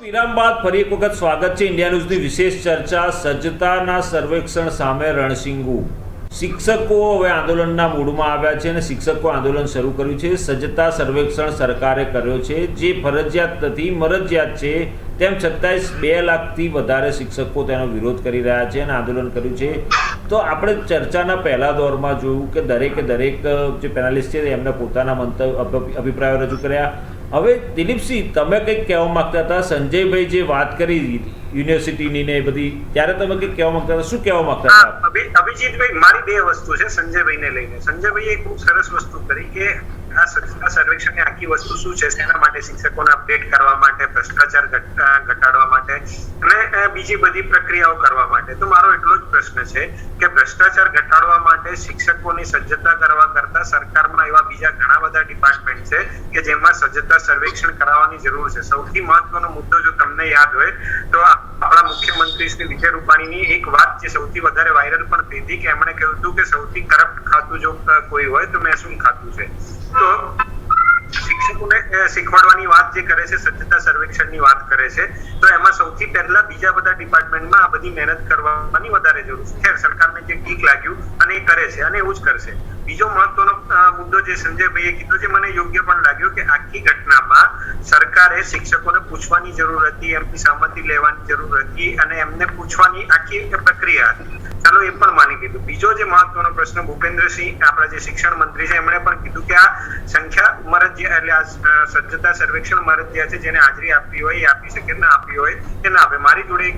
વિરામ બાદ ફરી એક વખત સ્વાગત છે ઇન્ડિયા ન્યૂઝની વિશેષ ચર્ચા સજ્જતાના સર્વેક્ષણ સામે રણસિંગુ શિક્ષકો હવે આંદોલનના મૂડમાં આવ્યા છે અને શિક્ષકો આંદોલન શરૂ કર્યું છે સજ્જતા સર્વેક્ષણ સરકારે કર્યો છે જે ફરજિયાત નથી મરજિયાત છે તેમ છતાંય 2 લાખથી વધારે શિક્ષકો તેનો વિરોધ કરી રહ્યા છે અને આંદોલન કર્યું છે તો આપણે ચર્ચાના પહેલા દોરમાં જોયું કે દરેકે દરેક જે પેનલિસ્ટ છે એમને પોતાના અભિપ્રાયો રજૂ કર્યા હવે દિલીપસિંહ તમે કંઈક કહેવા માંગતા હતા સંજયભાઈ જે વાત કરી યુનિવર્સિટીની ને એ બધી ત્યારે તમે કંઈક કહેવા માંગતા હતા શું કહેવા માંગતા હતા અભિજીતભાઈ મારી 2 વસ્તુ છે સંજયભાઈને લઈને સંજયભાઈએ ખૂબ સરસ વસ્તુ કરી કે આ સર્વેક્ષણની આખી વસ્તુ શું છે તેના માટે શિક્ષકોને અપડેટ કરવા માટે ભ્રષ્ટાચાર ઘટાડવા માટે અને બીજી બધી પ્રક્રિયાઓ કરવા માટે તો મારો એટલો જ પ્રશ્ન છે કે ભ્રષ્ટાચાર ઘટાડવા માટે શિક્ષકોની સજ્જતા કરવા કરતા સરકારમાં એવા બીજા ઘણા બધા ડિપાર્ટમેન્ટ છે કે જેમાં સજ્જતા સર્વેક્ષણ કરાવવાની જરૂર છે સૌથી મહત્વનો મુદ્દો જો તમને યાદ હોય તો આપણા મુખ્યમંત્રી શ્રી વિજય રૂપાણીની એક વાત જે સૌથી વધારે વાયરલ પણ થઈ હતી કે એમણે કહ્યું હતું કે સૌથી કરપ્ટ ખાતું જો કોઈ હોય તો મહેસૂલ ખાતું છે તો શિક્ષકોને શીખવાડવાની વાત જે કરે છે સજ્જતા સર્વેક્ષણની વાત કરે છે તો એમાં સૌથી પહેલા બીજા બધા ડિપાર્ટમેન્ટમાં આ બધી મહેનત કરવાની વધારે જરૂર છે ખેર સરકારને જે ઠીક લાગ્યું અને એ કરે છે અને એવું જ કરશે બીજો મહત્વનો મુદ્દો જે સંજયભાઈએ કીધો જે મને યોગ્ય પણ લાગ્યો કે આખી ઘટનામાં સરકારે શિક્ષકોને પૂછવાની જરૂર હતી એમની સહમતિ લેવાની જરૂર હતી અને એમને પૂછવાની આખી પ્રક્રિયા હતી ચાલો એ પણ માની લીધું બીજો જે મહત્વનો પ્રશ્ન ભૂપેન્દ્રસિંહ આપણા જે શિક્ષણ મંત્રી છે એમણે પણ કીધું કે આ સંખ્યા મરજિયાત એટલે આ સજ્જતા સર્વેક્ષણ મરજિયાત છે જેને હાજરી આપવી હોય એ આપી શકે ના આપવી હોય એ ના આપે મારી જોડે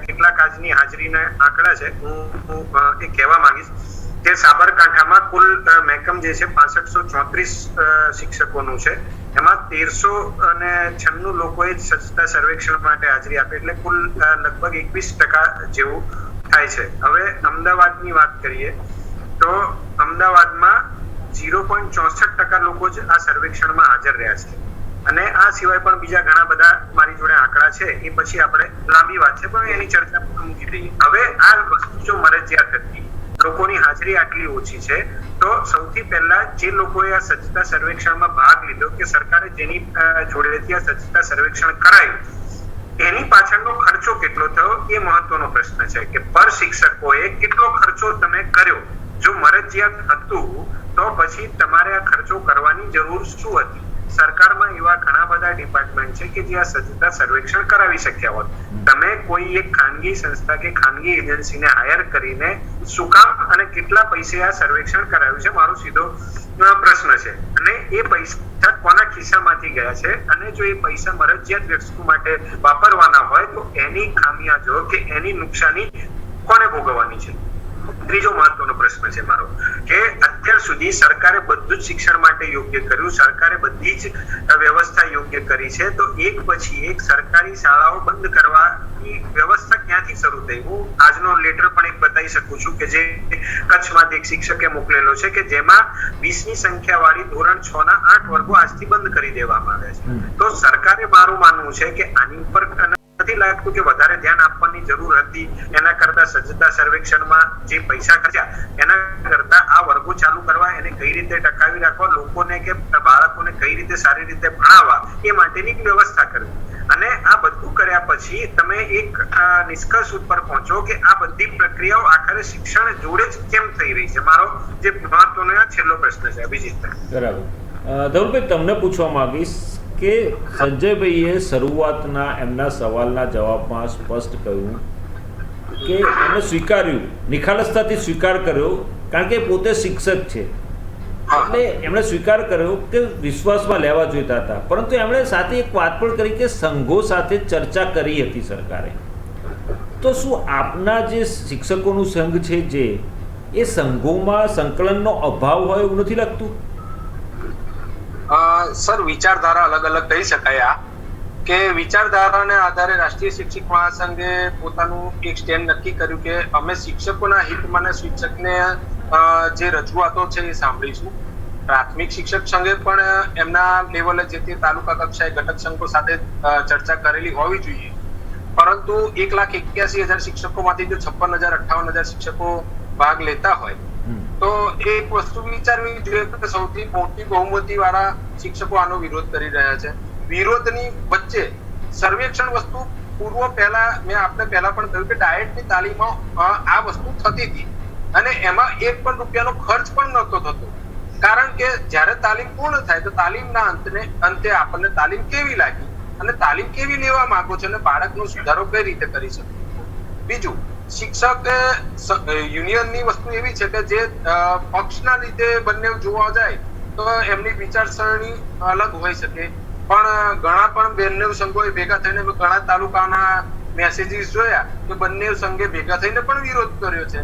કેટલાક આજની હાજરીના આંકડા છે હું એ કહેવા માંગીશ કે સાબરકાંઠામાં કુલ મહેકમ જે છે 6534 શિક્ષકોનું છે એમાં 1396 લોકોએ સજ્જતા સર્વેક્ષણ માટે હાજરી આપી એટલે કુલ લગભગ 21% જેવું થાય છે હવે અમદાવાદની વાત કરીએ તો અમદાવાદમાં 0.64% લોકો જ આ સર્વેક્ષણમાં હાજર રહ્યા છે અને આ સિવાય પણ બીજા ઘણા બધા મારી જોડે આંકડા છે એ પછી આપણે લાંબી વાત છે પણ એની ચર્ચા મૂકી દઈએ હવે આ વસ્તુ જો મરજિયાત હતી લોકોની હાજરી આટલી ઓછી છે તો સૌથી પહેલા જે લોકોએ આ સજ્જતા સર્વેક્ષણમાં ભાગ લીધો કે સરકારે જેની જોડેથી આ સજ્જતા સર્વેક્ષણ કરાયું એની પાછળનો ખર્ચો કેટલો થયો એ મહત્વનો પ્રશ્ન છે કે પર શિક્ષકોએ કેટલો ખર્ચો તમે કર્યો જો મરજિયાત હતું તો પછી તમારે આ ખર્ચો કરવાની જરૂર શું હતી સરકારમાં એવા ઘણા બધા ડિપાર્ટમેન્ટ છે કે જે આ સજ્જતા સર્વેક્ષણ કરાવી શક્યા હોત તમે કોઈ એક ખાનગી સંસ્થા કે ખાનગી એજન્સીને હાયર કરીને શું કામ અને કેટલા પૈસે આ સર્વેક્ષણ કરાવ્યું છે મારો સીધો પ્રશ્ન છે અને એ પૈસા કોના ખિસ્સામાંથી ગયા છે અને જો એ પૈસા મરજિયાત વસ્તુ માટે વાપરવાના હોય તો એની ખામિયાજો કે એની નુકસાની કોને ભોગવવાની છે ત્રીજો મહત્વનો પ્રશ્ન છે મારો કે અત્યાર સુધી સરકારે બધું જ શિક્ષણ માટે યોગ્ય કર્યું સરકારે બધી જ વ્યવસ્થા યોગ્ય કરી છે તો એક પછી એક સરકારી શાળાઓ બંધ કરવાની વ્યવસ્થા ક્યાંથી શરૂ થઈ હું આજનો લેટર પણ એક બતાવી શકું છું કે જે કચ્છમાંથી એક શિક્ષકે મોકલેલો છે કે જેમાં 20 ની સંખ્યા વાળી ધોરણ 6 ના 8 વર્ગો આજથી બંધ કરી દેવામાં આવ્યા છે તો સરકારે મારું માનવું છે કે આની ઉપર નથી લાગતું કે વધારે ધ્યાન આપવાની જરૂર હતી એના કરતા સજ્જતા સર્વેક્ષણમાં જે પૈસા ખર્ચ્યા એના કરતા આ વર્ગો ચાલુ કરવા એને કઈ રીતે ટકાવી રાખવા લોકોને કે બાળકોને કઈ રીતે સારી રીતે ભણાવવા એ માટેની વ્યવસ્થા કરવી અને આ બધું કર્યા પછી તમે એક નિષ્કર્ષ ઉપર પહોંચો કે આ બધી પ્રક્રિયાઓ આખરે શિક્ષણ જોડે જ કેમ થઈ રહી છે મારો જે મહત્વનો છેલ્લો પ્રશ્ન છે અભિજીત બરાબર ધવલભાઈ તમને પૂછવા માંગીશ કે સંજયભાઈએ શરૂઆતના એમના સવાલના જવાબમાં સ્પષ્ટ કહ્યું કે એમણે સ્વીકાર્યું નિખાલસતાથી સ્વીકાર કર્યો કારણ કે પોતે શિક્ષક છે એટલે એમણે સ્વીકાર કર્યો કે વિશ્વાસમાં લેવા જોઈતા હતા પરંતુ એમણે સાથે એક વાત પણ કરી કે સંઘો સાથે ચર્ચા કરી હતી સરકારે તો શું આપના જે શિક્ષકોનું સંઘ છે જે એ સંઘોમાં સંકલનનો અભાવ હોય એવું નથી લાગતું સર વિચારધારા અલગ અલગ કહી શકાય કે વિચારધારાને આધારે રાષ્ટ્રીય શિક્ષક મહાસંઘે પોતાનું એક સ્ટેન્ડ નક્કી કર્યું કે અમે શિક્ષકોના હિતમાં શિક્ષકને જે રજૂઆતો છે એ સાંભળીશું પ્રાથમિક શિક્ષક સંઘે પણ એમના લેવલે જે તે તાલુકા કક્ષાએ ઘટક સંઘો સાથે ચર્ચા કરેલી હોવી જોઈએ પરંતુ 1,81,000 શિક્ષકોમાંથી જો 56,000-58,000 શિક્ષકો ભાગ લેતા હોય તો એક વસ્તુ વિચારવી જોઈએ કે સૌથી મોટી બહુમતી વાળા શિક્ષકો આનો વિરોધ કરી રહ્યા છે વિરોધની વચ્ચે સર્વેક્ષણ વસ્તુ પહેલા મેં આપને પહેલા પણ કહ્યું કે ડાયટની તાલીમમાં આ વસ્તુ થતી હતી અને એમાં એક પણ રૂપિયાનો ખર્ચ પણ નહોતો થતો, કારણ કે જ્યારે તાલીમ પૂર્ણ થાય તો તાલીમના અંતે આપણને તાલીમ કેવી લાગી અને તાલીમ કેવી લેવા માંગો છો અને બાળકનો સુધારો કઈ રીતે કરી શકો. બીજું, શિક્ષક યુનિયનની વસ્તુ એવી છે કે જે પક્ષના લીધે બંને જોવા જાય તો એમની વિચારસરણી અલગ હોઈ શકે, પણ ઘણા પણ બંને સંઘોએ ભેગા થઈને ઘણા તાલુકાના મેસેજીસ જોયા કે બંને સંઘે ભેગા થઈને પણ વિરોધ કર્યો છે.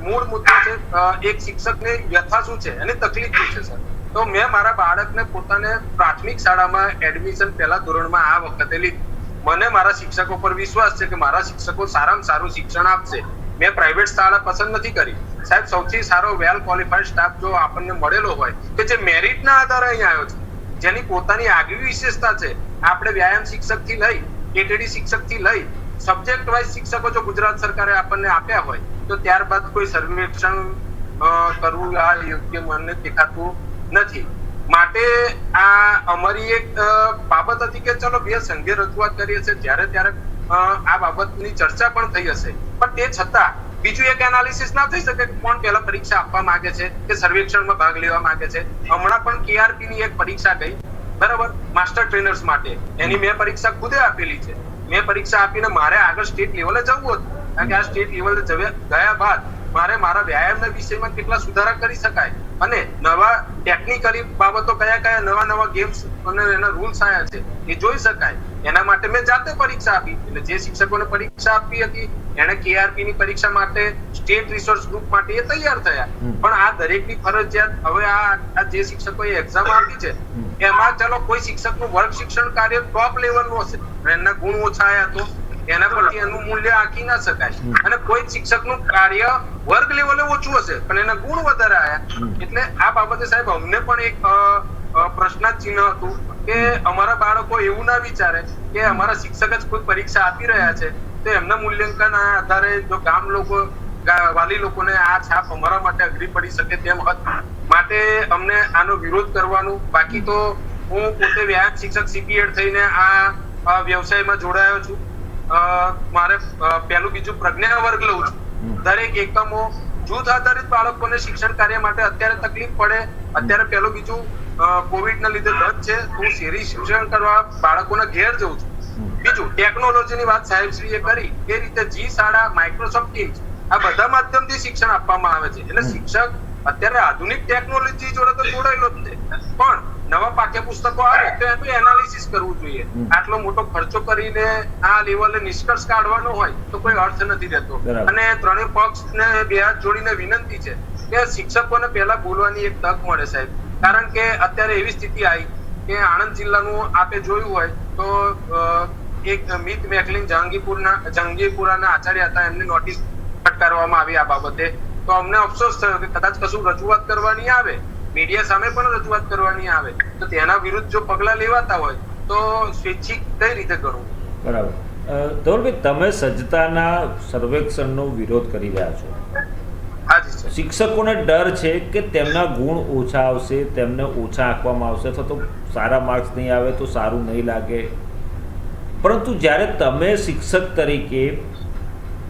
મૂળ મુદ્દો છે એક શિક્ષકની વ્યથા શું છે અને તકલીફ શું છે સર. તો મેં મારા બાળકને પોતાને પ્રાથમિક શાળામાં એડમિશન પહેલા ધોરણમાં આ વખતે લીધું. મને મારા શિક્ષકો પર વિશ્વાસ છે કે મારા શિક્ષકો સારામાં સારું શિક્ષણ આપશે. મેં પ્રાઇવેટ શાળા પસંદ નથી કરી સાહેબ. સૌથી સારો વેલ ક્વોલિફાઈડ સ્ટાફ જો આપણને મળેલો હોય કે જે મેરિટના આધારે અહીં આવ્યો છે, જેની પોતાની આગવી વિશેષતા છે. આપણે વ્યાયામ શિક્ષક થી લઈ એટીડી શિક્ષક થી લઈ સબ્જેક્ટ વાઇઝ શિક્ષકો જો ગુજરાત સરકારે આપણને આપ્યા હોય તો ત્યારબાદ કોઈ સર્વેક્ષણ કરવું આ યોગ્ય મને દેખાતું નથી. માટે આ અમારી એક બાબત હતી કે ચલો બે સંઘે રજૂઆત કરીએ છીએ, જ્યારે ત્યારે આ બાબતની ચર્ચા પણ થઈ હશે, પણ તે છતાં બીજું એક એનાલિસિસ ના થઈ શકે કે કોણ પહેલા પરીક્ષા આપવા માંગે છે કે સર્વેક્ષણમાં ભાગ લેવા માંગે છે. હમણાં પણ KRP ની એક પરીક્ષા ગઈ, બરાબર, માસ્ટર ટ્રેનર્સ માટે. એની મેં પરીક્ષા ખુદે આપેલી છે. મેં પરીક્ષા આપીને મારે આગળ સ્ટેટ લેવલે જવું હતું, કારણ કે આ સ્ટેટ લેવલે ગયા બાદ મારે મારા વ્યાયામના વિષયમાં કેટલા સુધારા કરી શકાય અને નવા ટેકનિકલી બાબતો કયા નવા ગેમ્સ અને એના રૂલ્સ આવ્યા છે એ જોઈ શકાય. એના માટે મેં જાતે પરીક્ષા આપી. એટલે જે શિક્ષકોને પરીક્ષા આપી હતી એને KRP ની પરીક્ષા માટે સ્ટેટ રિસોર્સ ગ્રુપ માટે એ તૈયાર થયા. પણ આ દરેકની ફરજિયાત હવે આ જે શિક્ષકોએ એક્ઝામ આપી છે એમાં ચાલો કોઈ શિક્ષકનું વર્ગ શિક્ષણ કાર્ય ટોપ લેવલનું હશે, એના ગુણ ઓછા આવ્યા તો એના પરથી એનું મૂલ્ય આંકી ના શકાય. અને કોઈ શિક્ષકનું કાર્ય વર્ગ લેવલે ઓછું હશે પણ એના ગુણ વધારે આવ્યા. એટલે આ બાબતે સાહેબ અમને પણ એક પ્રશ્નાર્થ ચિહ્ન હતું કે અમારા બાળકો એવું ના વિચારે કે અમારા શિક્ષક જ કોઈ પરીક્ષા આપી રહ્યા છે તો એમના મૂલ્યાંકન આધારે જો ગામ લોકો વાલી લોકોને આ છાપ અમારા માટે અઘરી પડી શકે તેમ હતું. માટે અમને આનો વિરોધ કરવાનું. બાકી તો હું પોતે વ્યાયામ શિક્ષક CPED થઈને આ વ્યવસાયમાં જોડાયો છું. મારે પહેલું બીજું પ્રજ્ઞા વર્ગ લઉં છું. દરેક એકમો જૂથ આધારિત બાળકોને શિક્ષણ કાર્ય માટે અત્યારે તકલીફ પડે. અત્યારે પહેલું બીજું કોવિડ ના લીધે બંધ છે. હું શહેરી શિક્ષણ કરવા બાળકોના ઘેર જઉં છું. બીજું ટેકનોલોજીની વાત સાહેબશ્રીએ કરી એ રીતે જી શાળા, માઇક્રોસોફ્ટ ટીમ્સ આ બધા માધ્યમથી શિક્ષણ આપવામાં આવે છે. એટલે શિક્ષક અત્યારે આધુનિક ટેકનોલોજી જોડે તો જોડાયેલો જ છે, પણ નવા પાઠ્યપુસ્તકો આવે તો એનું એનાલિસિસ કરવું જોઈએ. આટલો મોટો ખર્ચો કરીને આ લેવલે નિષ્કર્ષ કાઢવાનો હોય તો કોઈ અર્થ નથી રહેતો. અને ત્રણેય પક્ષને બે હાથ જોડીને વિનંતી છે કે શિક્ષકોને પહેલા બોલવાની એક તક મળે સાહેબ. કારણ કે અત્યારે એવી સ્થિતિ આવી કે આણંદ જિલ્લાનું આપે જોયું હોય તો એક મિત મેકલિન જંગીપુરાના આચાર્ય હતા, એમને નોટિસ ફટકારવામાં આવી આ બાબતે. તો અમને અફસોસ થયો કે કદાચ કશું રજૂઆત કરવાની આવે, મીડિયા સામે પણ રજૂઆત કરવાની આવે તો તેના વિરુદ્ધ જો પગલા લેવાતા હોય તો સ્વૈચ્છિક કઈ રીતે કરવું. બરાબર. ધવલભાઈ, તમે સજ્જતાના સર્વેક્ષણનો વિરોધ કરી રહ્યા છો. શિક્ષકોને ડર છે કે તેમના ગુણ ઓછા આવશે, તેમને ઓછા આંકવામાં આવશે અથવા તો સારા માર્ક્સ નહીં આવે તો સારું નહીં લાગે. પરંતુ જ્યારે તમે શિક્ષક તરીકે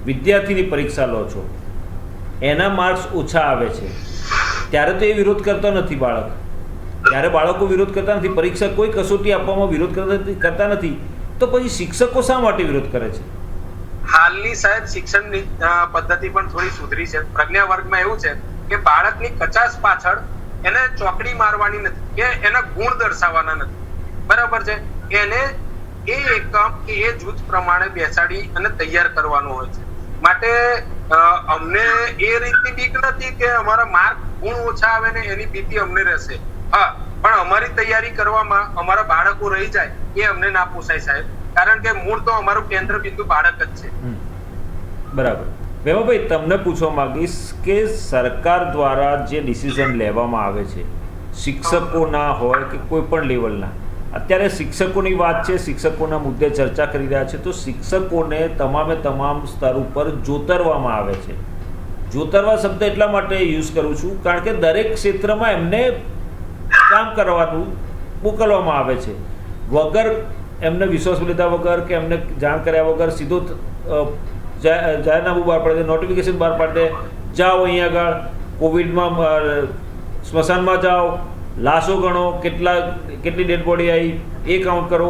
વિદ્યાર્થીની પરીક્ષા લો છો, એના માર્ક્સ ઓછા આવે છે, ત્યારે તો એ વિરોધ કરતો નથી બાળક. ત્યારે બાળકો વિરોધ કરતા નથી, પરીક્ષા કોઈ કસોટી આપવામાં વિરોધ કરતા નથી, તો પછી શિક્ષકો શા માટે વિરોધ કરે છે? હાલની સાહેબ શિક્ષણની પદ્ધતિ પણ થોડી સુધરી છે. પ્રજ્ઞા વર્ગમાં એવું છે કે બાળકની કચાસ પાછળ એને ચોકડી મારવાની નથી કે એના ગુણ દર્શાવવાના નથી, બરાબર છે. એને એ એકમ કે એ જૂથ પ્રમાણે બેસાડી અને તૈયાર કરવાનું હોય છે. માટે અમને એ રીતની બીક નથી કે અમારા માર્ક ગુણ ઓછા આવે ને એની ભીતિ અમને રહેશે. હા, પણ અમારી તૈયારી કરવામાં અમારા બાળકો રહી જાય એ અમને ના પોસાય સાહેબ, કારણ કે મૂળ તો અમારું કેન્દ્ર બિંદુ બાળક જ છે. બરાબર. વેમાભાઈ, તમને પૂછવા માંગીશ કે સરકાર દ્વારા જે ડિસિઝન લેવામાં આવે છે, શિક્ષકોના હોય કે કોઈ પણ લેવલના, અત્યારે શિક્ષકોની વાત છે, શિક્ષકોના મુદ્દે ચર્ચા કરી રહ્યા છે, તો શિક્ષકોને તમામ સ્તર ઉપર જોતરવામાં આવે છે. જોતરવા શબ્દ એટલા માટે યુઝ કરું છું કારણ કે દરેક ક્ષેત્રમાં એમને કામ કરવાનું મોકલવામાં આવે છે. વગર એમને વિશ્વાસ લીધા વગર કે એમને જાણ કર્યા વગર સીધો જાહેરનામું બહાર પાડી દે, નોટિફિકેશન બહાર પાડી દે, જાઓ અહીંયા આગળ કોવિડમાં સ્મશાનમાં જાઓ, લાશો ગણો, કેટલી ડેડ બોડી આવી એ કાઉન્ટ કરો,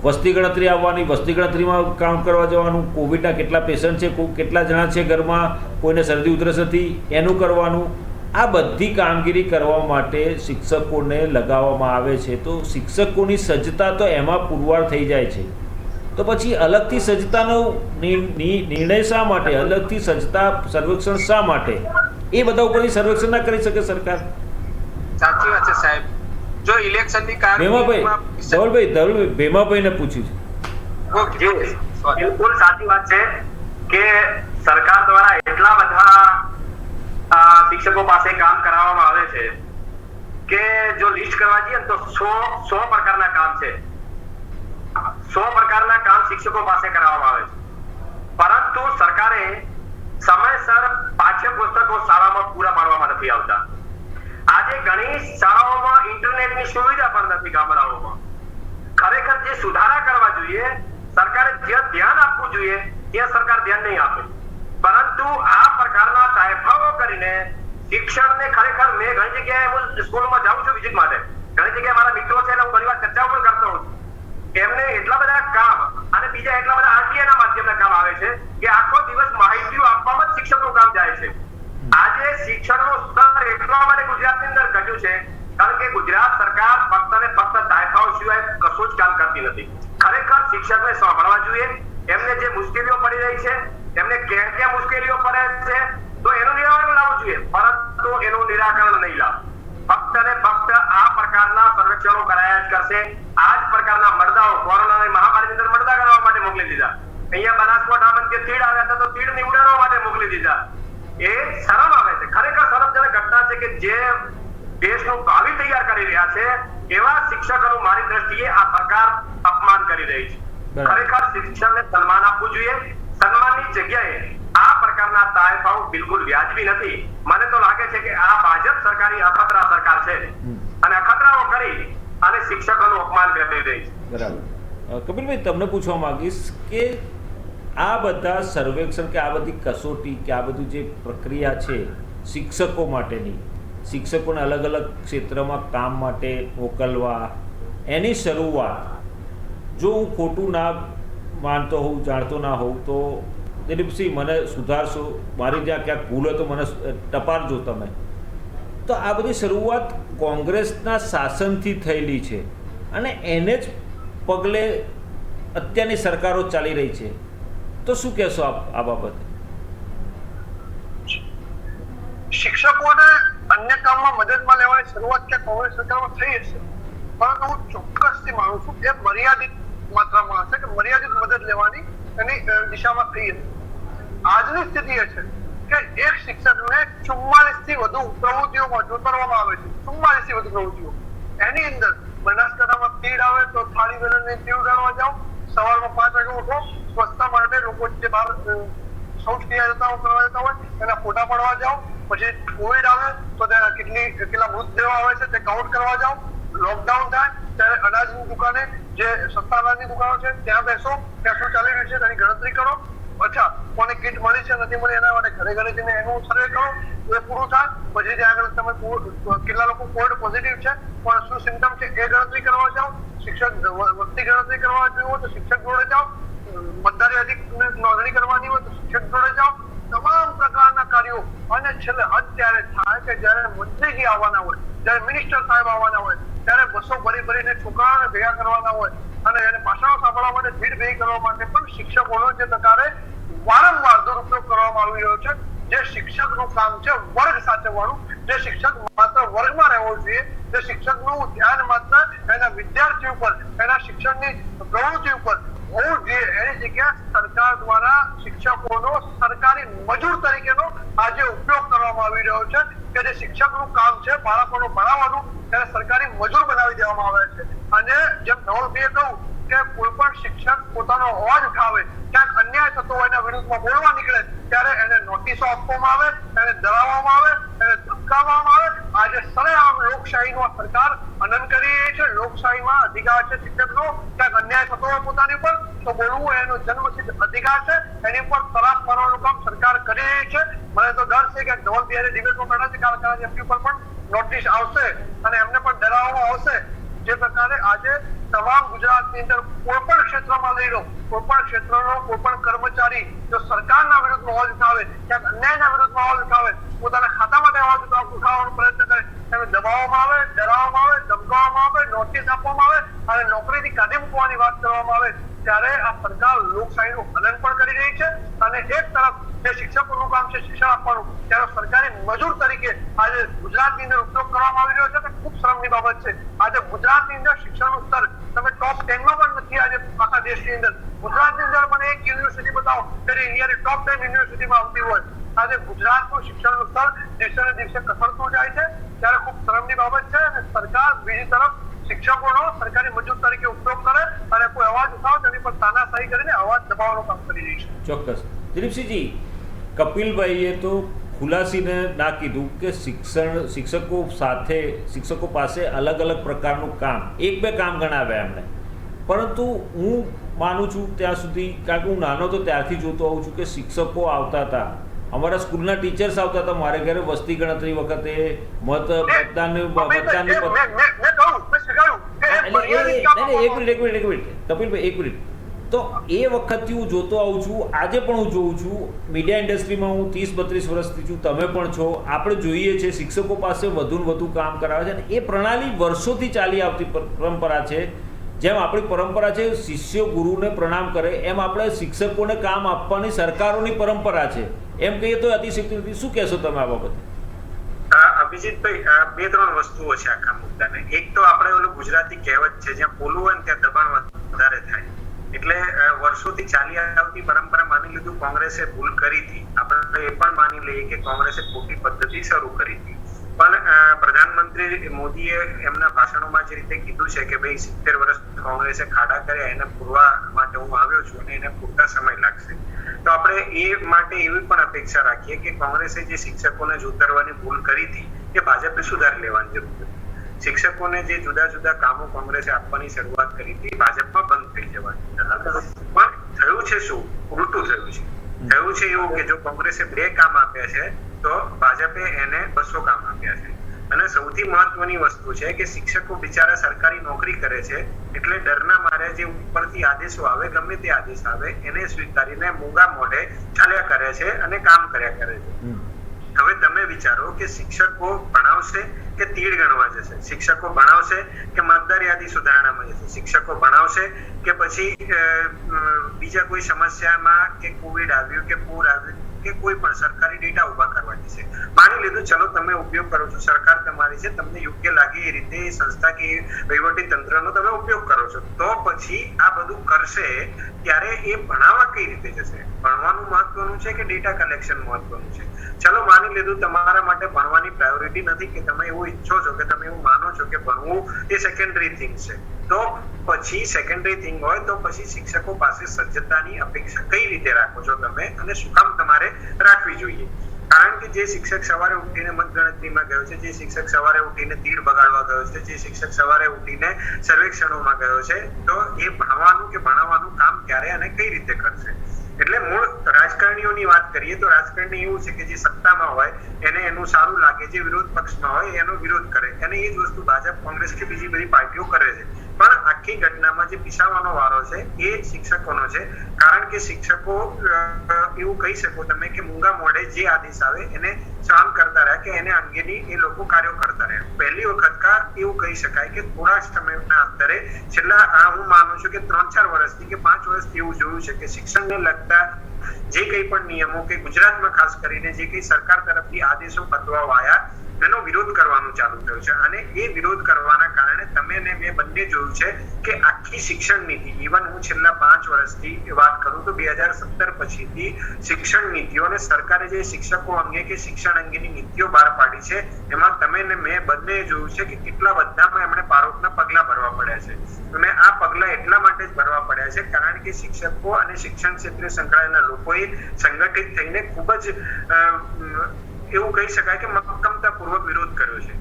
વસ્તી ગણતરી આવવાની, વસ્તી ગણતરીમાં કાઉન્ટ કરવા જવાનું, કોવિડના કેટલા પેશન્ટ છે, કેટલા જણા છે ઘરમાં, કોઈને શરદી ઉધરસ હતી એનું કરવાનું. આ બધી કામગીરી કરવા માટે શિક્ષકોને લગાવવામાં આવે છે. તો શિક્ષકોની સજ્જતા તો એમાં પુરવાર થઈ જાય છે. તો પછી અલગથી સજ્જતાનો નિર્ણય શા માટે, અલગથી સજ્જતા સર્વેક્ષણ શા માટે, એ બધા ઉપરથી સર્વેક્ષણ ના કરી શકે સરકાર? સાચી વાત છે સાહેબ. જો ઇલેક્શનની ધવલભાઈ ભેમાભાઈને પૂછ્યું છે. બિલકુલ સાચી વાત છે કે સરકાર દ્વારા એટલા બધા શિક્ષકો પાસે કામ કરાવવામાં આવે છે કે જો લિસ્ટ કરવા જઈએ તો 100 પ્રકારના કામ છે. 100 પ્રકારના કામ શિક્ષકો પાસે કરાવવામાં આવે છે, પરંતુ સરકારે સમયસર પાઠ્યપુસ્તકો શાળામાં પૂરા પાડવામાં નથી આવતા. આજે ઘણી શાળાઓમાં ઇન્ટરનેટની સુવિધા પણ નથી ગામડાઓમાં. ખરેખર જે સુધારા કરવા જોઈએ, સરકારે જે ધ્યાન આપવું જોઈએ તે સરકાર ધ્યાન નહીં આપે, પરંતુ આ પ્રકારના તાયફાઓ કરીને શિક્ષણને ખરેખર મેં ઘણી જગ્યાએ હું સ્કૂલમાં જાઉં છું વિઝિટ માટે, ઘણી જગ્યાએ મારા મિત્રો છે હું ઘણી વાર ચર્ચા પણ કરતો હોઉં છું. એમને એટલા બધા કામ અને બીજા એટલા બધા આરટીઆઈ ના માધ્યમના કામ આવે છે કે આખો દિવસ માહિતીઓ આપવામાં જ શિક્ષકનું કામ જાય છે. આજે શિક્ષણનું સ્તર એટલા માટે ગુજરાતની અંદર ઘટ્યું છે કારણ કે ગુજરાત સરકાર ફક્ત ને ફક્ત તાયફાઓ સિવાય કશું જ કામ કરતી નથી. ખરેખર શિક્ષકને સાંભળવા જોઈએ, એમને જે મુશ્કેલીઓ પડી રહી છે, એમને ક્યાં મુશ્કેલીઓ પડે છે તો એનું નિરાકરણ લાવવું જોઈએ, પરંતુ એનું નિરાકરણ નહીં લાવ. ફક્ત ને ફક્ત આ પ્રકારના સર્વેક્ષણો કરાયા જ કરશે. આ જ પ્રકારના મરદાઓ કોરોનાની મહામારીની અંદર મરદા કરવા માટે મોકલી દીધા. અહીંયા બનાસકાંઠામાં જે તીડ આવ્યા હતા તો તીડ નિવડાવવા માટે મોકલી દીધા. એ શરમ આવે છે, ખરેખર શરમજનક ઘટના છે કે જે દેશનું ભાવિ તૈયાર કરી રહ્યા છે એવા શિક્ષકોનું મારી દ્રષ્ટિએ આ સરકાર અપમાન કરી રહી છે. ખરેખર શિક્ષણને સન્માન આપવું જોઈએ. સન્માનની જગ્યાએ આ પ્રકારના તાયફાઓ બિલકુલ વ્યાજબી નથી. મને તો લાગે છે કે આ ભાજપ સરકારી અખતરા સરકાર છે અને અખતરાઓ કરી અને શિક્ષકોનું અપમાન કરી રહી છે. બરાબર. કપિલભાઈ, તમને પૂછવા માંગીશ કે આ બધા સર્વેક્ષણ કે આ બધી કસોટી કે આ બધું જે પ્રક્રિયા છે શિક્ષકો માટેની, શિક્ષકોને અલગ અલગ ક્ષેત્રમાં કામ માટે મોકલવા, એની શરૂઆત જો હું ખોટું ના માનતો હોઉં, જાણતો ના હોઉં તો દિલીપસિંહ મને સુધારશો, મારી જ્યાં ક્યાંક ભૂલ હોય તો મને ટપારજો તમે. તો આ બધી શરૂઆત કોંગ્રેસના શાસનથી થયેલી છે અને એને જ પગલે અત્યારની સરકારો ચાલી રહી છે. તો શું કહેશો આ બાબતે? શિક્ષકોને અન્ય કામમાં મદદમાં લેવાની શરૂઆત ક્યાં કોંગ્રેસ સરકારમાં થઈ હશે, પરંતુ હું ચોક્કસથી માનું છું કે મર્યાદિત માત્રામાં હશે, કે મર્યાદિત મદદ લેવાની એની દિશામાં થઈ હશે. આજની સ્થિતિ એ છે કે એક શિક્ષકને 44 થી વધુ પ્રવૃત્તિઓમાં જોતરવામાં આવે છે. 44 થી વધુ પ્રવૃત્તિઓ. એની અંદર બનાસકાંઠામાં તીડ આવે તો થાળી વેલણની તીડ ઉડાડવા જાઓ, સવારમાં 5 વાગે ઉઠો, સ્વચ્છતા માટે લોકો જે બહાર શૌચક્રિયા કરવા જતા હોય એના ફોટા પાડવા જાઓ, પછી કોવિડ આવે તો ત્યાં કેટલા મૃતદેહો આવે છે તે કાઉન્ટ કરવા જાઓ, લોકડાઉન થાય ત્યારે અનાજની દુકાને જે સસ્તા અનાજની દુકાનો છે ત્યાં બેસો, ત્યાં શું ચાલી રહ્યું છે તેની ગણતરી કરો. અચ્છા, કોને કીટ મળી છે નથી મળી એના માટે ઘરે ઘરે જઈને એનું સર્વે કરો. એ પૂરું થાય પછી ત્યાં આગળ તમે કેટલા લોકો કોવિડ પોઝિટિવ છે પણ શું સિમ્ટમ છે એ ગણતરી કરવા જાઓ. શિક્ષક વસ્તી ગણતરી કરવા જોઈએ તો શિક્ષક જોડે જાઓ, મતદારી અધિકને નોંધણી કરવાની હોય તો શિક્ષક જોડે જાઓ. તમામ પ્રકારના કાર્યો અને છેલ્લે અત્યારે થાય કે જયારે મંત્રીજી આવવાના હોય, જયારે મિનિસ્ટર સાહેબ આવવાના હોય ત્યારે બસો ભરીને છોકરાઓને ભેગા કરવાના હોય અને એને ભાષણો સાંભળવા માટે ભીડ ભેગી કરવા માટે પણ શિક્ષકોનો જે પ્રકારે વારંવાર દુરુપયોગ કરવામાં આવી રહ્યો છે. જે શિક્ષકનું કામ છે વર્ગ સાચવવાનું, જે શિક્ષક માત્ર વર્ગમાં રહેવો જોઈએ, જે શિક્ષકનું ધ્યાન માત્ર એના વિદ્યાર્થી ઉપર, એના શિક્ષણની પ્રવૃત્તિ ઉપર હોવું જોઈએ, એની જગ્યાએ સરકાર દ્વારા શિક્ષકોનો સરકારી મજૂર તરીકેનો આજે ઉપયોગ કરવામાં આવી રહ્યો છે કે જે શિક્ષકનું કામ છે બાળકોનું ભણાવવાનું, તેને સરકારી મજૂર બનાવી દેવામાં આવે છે. અને જેમ ધવલભાઈએ કહ્યું કે કોઈ પણ શિક્ષક પોતાનો અવાજ ઉઠાવે, ક્યાંક અન્યાય થતો હોય એના વિરુદ્ધમાં બોલવા નીકળે ત્યારે એને નોટિસો આપવામાં આવે, એને ડરાવવામાં આવે, એને ધમકાવવામાં આવે આજે સરેઆમ લોકશાહીનો સરકાર હનન કરી રહી છે. લોકશાહીમાં અધિકાર છે શિક્ષકનો, ક્યાંક અન્યાય થતો હોય પોતાની પર તો બોલવું એનો જન્મસિદ્ધ અધિકાર છે. એની પર તરાપ મારવાનું કામ સરકાર કરી રહી છે. મને તો ડર છે કે ધવલ બિહારી ડિબેટમાં બેઠા છે, કારખાના એમપી પર પણ નોટિસ આવશે અને એમને પણ ડરાવવામાં આવશે. જે પ્રકારે આજે તમામ ગુજરાતની અંદર કોઈ પણ ક્ષેત્રમાં લઈ લો, કોઈ પણ ક્ષેત્રનો કોઈ પણ કર્મચારી જો સરકારના વિરુદ્ધમાં અવાજ ઉઠાવે, ક્યાંક અન્યાયના વિરુદ્ધમાં અવાજ ઉઠાવે, પોતાના ખાતામાં અવાજ ઉઠાવવાનો પ્રયત્ન કરે, તેને દબાવવામાં આવે, ડરાવવામાં આવે, ધમકાવવામાં આવે, નોટિસ આપવામાં આવે અને નોકરીથી કાઢી મૂકવાની વાત કરવામાં આવે, ત્યારે આ સરકાર લોકશાહીનું હનન પણ કરી રહી છે. અને એક તરફ જે શિક્ષકોનું કામ છે શિક્ષણ આપવાનું, ત્યારે સરકારી મજૂર તરીકે આજે ગુજરાતની અંદર ઉપયોગ કરવામાં આવી રહ્યો છે તે ખૂબ શરમની બાબત છે. આજે ગુજરાતની અંદર શિક્ષણનું સ્તર તમે ટોપ 10 માં પણ નથી. આજે આખા દેશની અંદર ગુજરાતની અંદર મને એક યુનિવર્સિટી બતાવો ત્યારે ઇન્ડિયાની ટોપ 10 યુનિવર્સિટીમાં આવતી હોય. આજે ગુજરાતનું શિક્ષણનું સ્તર દિવસે ને દિવસે કસરતું જાય છે, ત્યારે ખૂબ શરમની બાબત છે. અને સરકાર બીજી તરફ શિક્ષકોનો સરકારી મજૂર તરીકે ઉપયોગ કરે અને કોઈ અવાજ ઉઠાવે તેની પર તાનાશાહી કરીને અવાજ દબાવવાનું કામ કરી રહી છે. ચોક્કસ. દિલીપસિંહજી, કપિલભાઈએ તો ખુલાસીને ના કીધું કે શિક્ષકો પાસે અલગ અલગ પ્રકારનું કામ, એક બે કામ ગણાવ્યા એમણે, પરંતુ હું માનું છું ત્યાં સુધી, કારણ કે હું નાનો તો ત્યારથી જોતો આવું છું કે શિક્ષકો આવતા હતા, અમારા સ્કૂલના ટીચર્સ આવતા હતા મારે ઘરે વસ્તી ગણતરી વખતે, કપિલભાઈ એક મિનિટ, તો એ વખતથી હું જોતો આવું છું, આજે પણ હું જોઉં છું. મીડિયા ઇન્ડસ્ટ્રીમાં હું 30-32 વર્ષથી છું, તમે પણ છો. આપણે જોઈએ છીએ શિક્ષકો પાસે વધુ ને વધુ કામ કરાવે છે અને એ પ્રણાલી વર્ષોથી ચાલી આવતી પરંપરા છે. જેમ આપણી પરંપરા છે શિષ્યો ગુરુને પ્રણામ કરે, એમ આપણે શિક્ષકોને કામ આપવાની સરકારોની પરંપરા છે. એમ કહીએ તો અતિશયોક્તિ નથી. શું કહેશો તમે આ બાબતે? અભિજીતભાઈ, બે ત્રણ વસ્તુઓ છે આખા મુદ્દાને. એક તો આપણે ઓલું ગુજરાતી કહેવત છે, જ્યાં બોલવું હોય ને ત્યાં દબાણ વધારે થાય. એટલે વર્ષોથી ચાલી આવતી પરંપરા માની લીધું કોંગ્રેસે ભૂલ કરી હતી, આપણે એ પણ માની લઈએ કે કોંગ્રેસે ખોટી પદ્ધતિ શરૂ કરી હતી. પણ પ્રધાનમંત્રી મોદીએ એમના ભાષણોમાં જે રીતે કીધું છે કે ભાઈ 70 વર્ષ કોંગ્રેસે ખાડા કર્યા, એને પૂરવા માટે હું આવ્યો છું અને એને પૂરતા સમય લાગશે. તો આપણે એ માટે એવી પણ અપેક્ષા રાખીએ કે કોંગ્રેસે જે શિક્ષકોને જોતરવાની ભૂલ કરી હતી એ ભાજપે સુધારી લેવાની જરૂર હતી. શિક્ષકોને જે જુદા જુદા કામો કોંગ્રેસે આપવાની શરૂઆત કરી હતી ભાજપમાં બંધ થઈ જવાની. પણ થયું છે શું? ઉલટું થયું છે. થયું છે એવું કે જો કોંગ્રેસે 2 કામ આપ્યા છે તો ભાજપે એને 200 કામ આપ્યા છે. અને સૌથી મહત્વની વસ્તુ છે કે શિક્ષકો બિચારા સરકારી નોકરી કરે છે એટલે ડરના મારે જે ઉપરથી આદેશો આવે, ગમે તે આદેશ આવે, એને સ્વીકારીને મૂંગા મોઢે ચાલ્યા કરે છે અને કામ કર્યા કરે છે. હવે તમે વિચારો કે શિક્ષકો ભણાવશે કે તીડ ગણવા જશે? શિક્ષકો ભણાવશે કે મતદાર યાદી સુધારણામાં જશે? શિક્ષકો ભણાવશે કે પછી બીજા કોઈ સમસ્યામાં, કે કોવિડ આવ્યું કે પૂર આવ્યું કે કોઈ પણ સરકારી ડેટા ઉભા કરવા જશે? માની લીધું ચલો તમે ઉપયોગ કરો છો, સરકાર તમારી છે, તમને યોગ્ય લાગે એ રીતે સંસ્થા કે વહીવટી તંત્રનો તમે ઉપયોગ કરો છો, તો પછી આ બધું કરશે ત્યારે એ ભણાવવા કઈ રીતે જશે? ભણવાનું મહત્વનું છે કે ડેટા કલેક્શન મહત્વનું છે? ચલો માની લીધું તમારા માટે ભણવાની પ્રાયોરિટી નથી, કે તમે એવું ઈચ્છો છો, કે તમે એવું માનો છો કે ભણવું એ સેકન્ડરી થિંગ છે, તો પછી સેકન્ડરી થિંગ હોય તો પછી શિક્ષકો પાસે સજ્જતાની અપેક્ષા કઈ રીતે રાખો છો તમે, અને શું કામ તમારે રાખવી જોઈએ? કારણ કે જે શિક્ષક સવારે ઉઠીને મતગણતરીમાં ગયો છે, જે શિક્ષક સવારે ઉઠીને તીડ બગાડવા ગયો છે, જે શિક્ષક સવારે ઉઠીને સર્વેક્ષણોમાં ગયો છે, તો એ ભણવાનું કે ભણાવવાનું કામ ક્યારે અને કઈ રીતે કરશે? એટલે મૂળ રાજકારણીઓની વાત કરીએ તો રાજકારણી એવું છે કે જે સત્તામાં હોય એને એનું સારું લાગે, જે વિરોધ પક્ષમાં હોય એનો વિરોધ કરે, અને એ જ વસ્તુ ભાજપ, કોંગ્રેસ કે બીજી બધી પાર્ટીઓ કરે છે. પણ આખી ઘટનામાં જે પીસાવાનો વારો છે એ શિક્ષકોનો છે. કારણ કે શિક્ષકો એવું કહી શકો તમે કે મૂંગા મોઢે જે આદેશ આવે એને સહન કરતા રહ્યા, કે એને અંગેની એ લોકો કાર્યો કરતા રહ્યા. પહેલી વખત એવું કહી શકાય કે થોડા સમયના અંતરે છેલ્લા હું માનું છું કે 3-4 વર્ષથી કે 5 વર્ષથી એવું જોયું છે કે શિક્ષણને લગતા જે કંઈ પણ નિયમો, કે ગુજરાતમાં ખાસ કરીને જે કંઈ સરકાર તરફથી આદેશો બદલવાયા એનો વિરોધ કરવાનું ચાલુ થયું છે. અને એ વિરોધ કરવાના કારણે તમે ને મેં બંને જોયું છે કે આખી શિક્ષણ નીતિ, ઇવન હું છેલ્લા 5 વર્ષથી વાત કરું તો 2017 પછીથી શિક્ષણ નીતિઓ અને સરકારે જે શિક્ષકો અંગે કે શિક્ષણ અંગેની નીતિઓ બહાર પાડી છે એમાં તમે ને મેં બંને જોયું છે કે કેટલા બધામાં એમણે પારોટના પગલા ભરવા પડ્યા છે. અને આ પગલા એટલા માટે જ ભરવા પડ્યા છે કારણ કે શિક્ષકો અને શિક્ષણ ક્ષેત્રે સંકળાયેલા લોકોએ સંગઠિત થઈને ખૂબ જ એવું કહી શકાય કે મક્કમતાપૂર્વક વિરોધ કર્યો છે.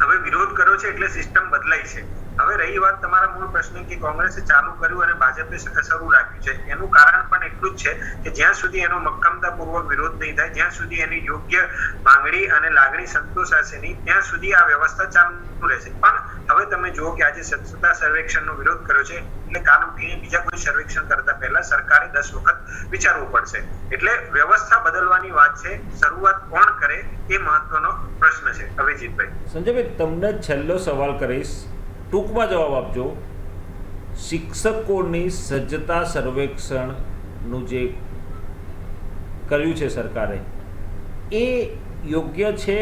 હવે વિરોધ કર્યો છે એટલે સિસ્ટમ બદલાઈ છે. હવે રહી વાત તમારા મૂળ પ્રશ્ન કે કોંગ્રેસે ચાલુ કર્યું અને ભાજપે શરૂ રાખ્યું છે, એનું કારણ પણ એટલું જ છે કે જ્યાં સુધી એનો મક્કમતાપૂર્વક વિરોધ નહીં થાય, જ્યાં સુધી એની યોગ્ય માંગણી અને લાગણી સંતોષાશે નહીં, ત્યાં સુધી આ વ્યવસ્થા ચાલુ રહેશે. પણ હવે તમે જુઓ કે આજે સત્તા સર્વેક્ષણનો વિરોધ કર્યો છે એટલે કાલ ઉઠીને બીજા કોઈ સર્વેક્ષણ કરતા પહેલા સરકારે 10 વખત વિચારવું પડશે. એટલે વ્યવસ્થા બદલવાની વાત છે, શરૂઆત કોણ કરે એ મહત્વનો પ્રશ્ન છે. અભિજીતભાઈ. સંજયભાઈ, તમને છેલ્લો સવાલ કરીશ, ટૂંકમાં જવાબ આપજો. શિક્ષકોની સજ્જતા સર્વેક્ષણનું જે કર્યું છે સરકારે, એ યોગ્ય છે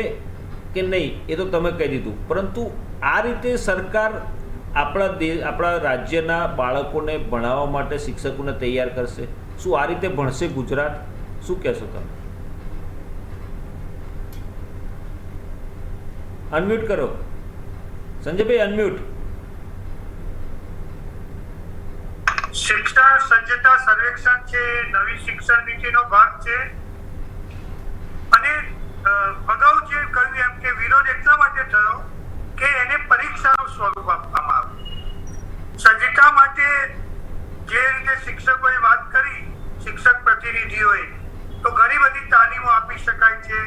કે નહીં એ તો તમે કહી દીધું, પરંતુ આ રીતે સરકાર આપણા રાજ્યના બાળકોને ભણાવવા માટે શિક્ષકોને તૈયાર કરશે? શું આ રીતે ભણશે ગુજરાત? શું કહેશો તમે? અનમ્યુટ કરો સંજયભાઈ, અનમ્યુટ. શિક્ષણ સજ્જતા સર્વેક્ષણ છે નવી શિક્ષણ નીતિનો ભાગ છે. અને અગાઉ જે કહ્યું એમ કે વિરોધ એટલા માટે થયો કે એને પરીક્ષાનું સ્વરૂપ આપવામાં આવ્યું. સજ્જતા માટે જે રીતે શિક્ષકોએ વાત કરી, શિક્ષક પ્રતિનિધિઓએ, તો ઘણી બધી તાલીમો આપી શકાય છે.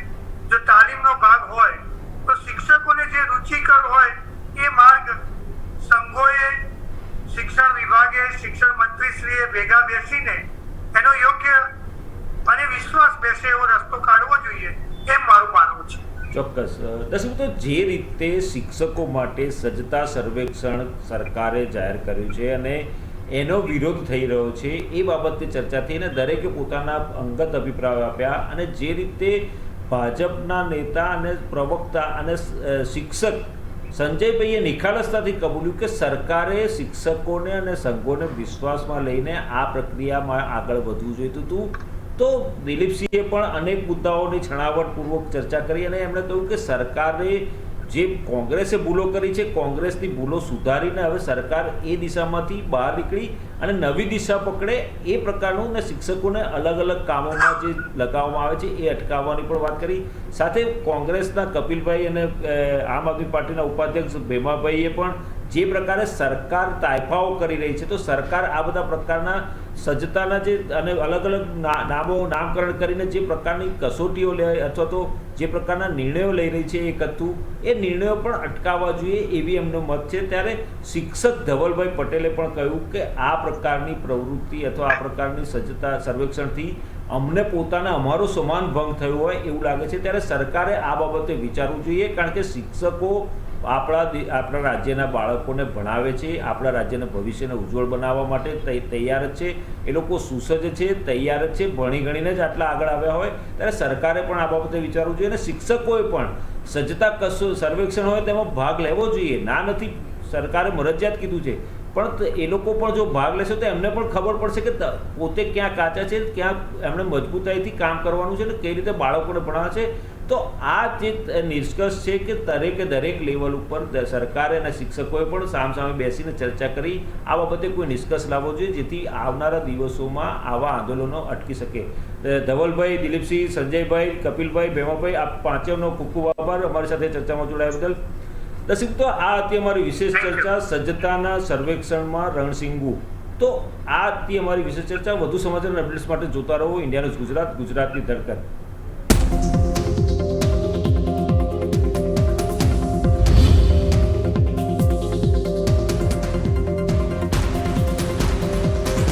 જો તાલીમનો ભાગ હોય તો શિક્ષકોને જે રુચિકર હોય એ માર્ગ સંઘોએ, શિક્ષણ વિભાગે, શિક્ષણ મંત્રીશ્રીએ ભેગા બેસીને એનો યોગ્ય અને વિશ્વાસ બેસે એવો રસ્તો કાઢવો જોઈએ, એમ મારું માનવું છે. ચોક્કસ. દર્શક મિત્રો, જે રીતે શિક્ષકો માટે સજ્જતા સર્વેક્ષણ સરકારે જાહેર કર્યું છે અને એનો વિરોધ થઈ રહ્યો છે, એ બાબતે ચર્ચા થઈ અને દરેકે પોતાના અંગત અભિપ્રાય આપ્યા. અને જે રીતે ભાજપના નેતા અને પ્રવક્તા અને શિક્ષક સંજયભાઈએ નિખાલસતાથી કબૂલ્યું કે સરકારે શિક્ષકોને અને સંઘોને વિશ્વાસમાં લઈને આ પ્રક્રિયામાં આગળ વધવું જોઈતું હતું. તો દિલીપસિંહે પણ અનેક મુદ્દાઓની છણાવટપૂર્વક ચર્ચા કરી અને એમણે કહ્યું કે સરકારે જે કોંગ્રેસે ભૂલો કરી છે, કોંગ્રેસની ભૂલો સુધારીને હવે સરકાર એ દિશામાંથી બહાર નીકળી અને નવી દિશા પકડે એ પ્રકારનું, ને શિક્ષકોને અલગ અલગ કામોમાં જે લગાવવામાં આવે છે એ અટકાવવાની પણ વાત કરી. સાથે કોંગ્રેસના કપિલભાઈ અને આમ આદમી પાર્ટીના ઉપાધ્યક્ષ ભેમાભાઈએ પણ જે પ્રકારે સરકાર તાયફાઓ કરી રહી છે, તો સરકાર આ બધા પ્રકારના સજ્જતાના જે અને અલગ અલગ નામકરણ કરીને જે પ્રકારની કસોટીઓ લે અથવા તો જે પ્રકારના નિર્ણયો લઈ રહી છે એક હતું, એ નિર્ણયો પણ અટકાવવા જોઈએ એવી એમનો મત છે. ત્યારે શિક્ષક ધવલભાઈ પટેલે પણ કહ્યું કે આ પ્રકારની પ્રવૃત્તિ અથવા આ પ્રકારની સજ્જતા સર્વેક્ષણથી અમને અમારો સમાન ભંગ થયો હોય એવું લાગે છે. ત્યારે સરકારે આ બાબતે વિચારવું જોઈએ, કારણ કે શિક્ષકો આપણા રાજ્યના બાળકોને ભણાવે છે, આપણા રાજ્યના ભવિષ્યને ઉજ્જવળ બનાવવા માટે તૈયાર જ છે. એ લોકો સુસજ્જ છે, તૈયાર જ છે, ભણી ગણીને જ આટલા આગળ આવ્યા હોય. ત્યારે સરકારે પણ આ બાબતે વિચારવું જોઈએ અને શિક્ષકોએ પણ સજ્જતા સર્વેક્ષણ હોય તેમાં ભાગ લેવો જોઈએ. ના નથી, સરકારે મરજિયાત કીધું છે, પણ એ લોકો પણ જો ભાગ લેશે તો એમને પણ ખબર પડશે કે પોતે ક્યાં કાચા છે, ક્યાં એમને મજબૂતાઈથી કામ કરવાનું છે અને કઈ રીતે બાળકોને ભણાવવા છે. તો આ જે નિષ્કર્ષ છે કે દરેક લેવલ ઉપર સરકારે અને શિક્ષકોએ પણ સામસામે બેસીને ચર્ચા કરી આ બાબતે કોઈ નિષ્કર્ષ લાવવો જોઈએ, જેથી આવનારા દિવસોમાં આવા આંદોલનો અટકી શકે. ધવલભાઈ, દિલીપસિંહ, સંજયભાઈ, કપિલભાઈ, ભેમાભાઈ, આ પાંચેયનો ખૂબ ખૂબ આભાર અમારી સાથે ચર્ચામાં જોડાયા બદલ. દર્શક, તો આ હતી અમારી વિશેષ ચર્ચા સજ્જતાના સર્વેક્ષણમાં રણસિંગુ. તો આ હતી અમારી વિશેષ ચર્ચા. વધુ સમાચાર અને અપડેટ્સ માટે જોતા રહો ઇન્ડિયા ન્યૂઝ ગુજરાત, ગુજરાતની ધડકન.